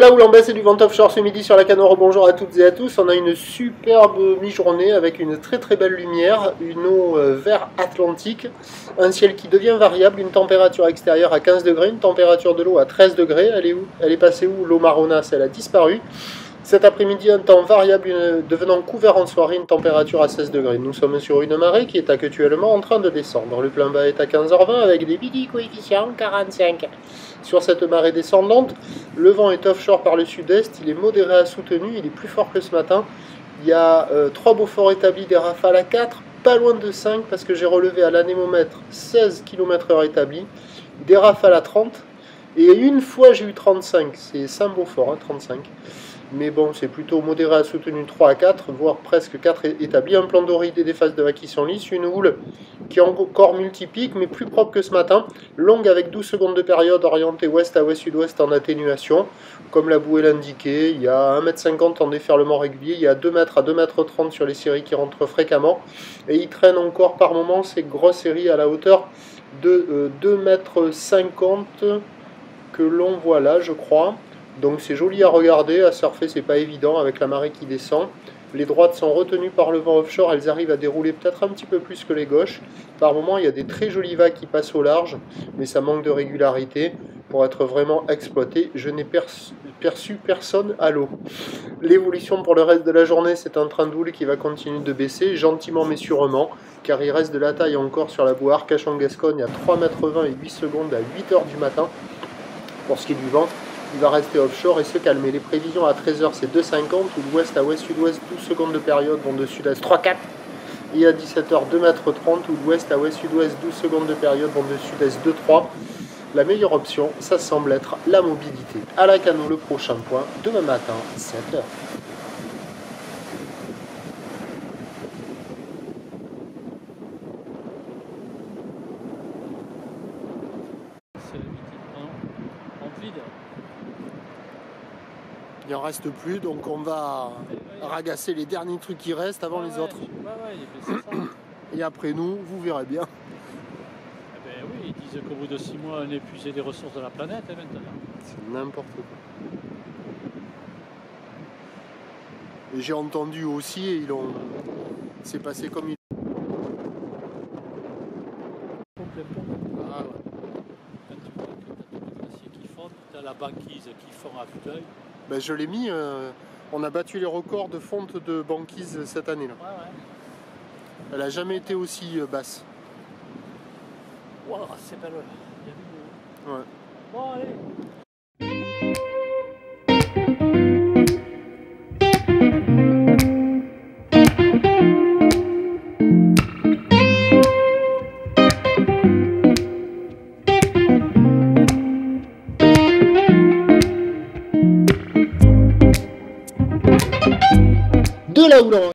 la houle en baisse et du vent offshore ce midi sur la Canoro. Bonjour à toutes et à tous. On a une superbe mi-journée avec une très très belle lumière, une eau vert atlantique, un ciel qui devient variable, une température extérieure à 15 degrés, une température de l'eau à 13 degrés. Elle est où? Elle est passée où? L'eau marronasse, elle a disparu. Cet après-midi, un temps variable devenant couvert en soirée, une température à 16 degrés. Nous sommes sur une marée qui est actuellement en train de descendre. Le plein bas est à 15h20 avec des petits coefficients 45. Sur cette marée descendante, le vent est offshore par le sud-est, il est modéré à soutenu, il est plus fort que ce matin. Il y a 3 Beaufort établis, des rafales à 4, pas loin de 5 parce que j'ai relevé à l'anémomètre 16 km/h établis, des rafales à 30. Et une fois j'ai eu 35, c'est Saint-Beaufort, hein, 35. Mais bon, c'est plutôt modéré à soutenu 3 à 4, voire presque 4 établis. Un plan d'oride et des phases de vagues qui sont lisses. Une houle qui est encore multipique, mais plus propre que ce matin. Longue avec 12 secondes de période, orientée ouest à ouest-sud-ouest en atténuation. Comme la bouée l'indiquait, il y a 1,50 m en déferlement régulier. Il y a 2 m à 2,30 m sur les séries qui rentrent fréquemment. Et il traîne encore par moments ces grosses séries à la hauteur de 2,50 m que l'on voit là, je crois. Donc c'est joli à regarder, à surfer c'est pas évident avec la marée qui descend. Les droites sont retenues par le vent offshore, elles arrivent à dérouler peut-être un petit peu plus que les gauches. Par moments il y a des très jolies vagues qui passent au large, mais ça manque de régularité pour être vraiment exploité. Je n'ai perçu personne à l'eau. L'évolution pour le reste de la journée, c'est un train de houle qui va continuer de baisser, gentiment mais sûrement, car il reste de la taille encore sur la bouée Arcachon-Gascogne à 3,20 m et 8 secondes à 8h du matin. Pour ce qui est du vent, il va rester offshore et se calmer. Les prévisions à 13h c'est 2,50, ou d'ouest à ouest-sud-ouest 12 secondes de période, vent de sud-est 3,4. Et à 17h 2,30 m, ou d'ouest à ouest-sud-ouest 12 secondes de période, vent de sud-est 2,3. La meilleure option, ça semble être la mobilité. À la Cano, le prochain point, demain matin, 7h. Il n'en reste plus, donc on va ragasser les derniers trucs qui restent avant les autres. Et après nous, vous verrez bien. Eh ben oui, ils disent qu'au bout de 6 mois, on a épuisé les ressources de la planète maintenant. C'est n'importe quoi. Et j'ai entendu aussi, et ils ont... c'est passé comme il... Ah ouais. Quand tu vois que tu as des glaciers qui fondent, tu as la banquise qui fond à vue d'œil. Ben, je l'ai mis, on a battu les records de fonte de banquise cette année-là. Ouais, ouais. Elle n'a jamais été aussi basse. Wow, c'est belle. Il y a du beau. Ouais. Bon, allez. De la houle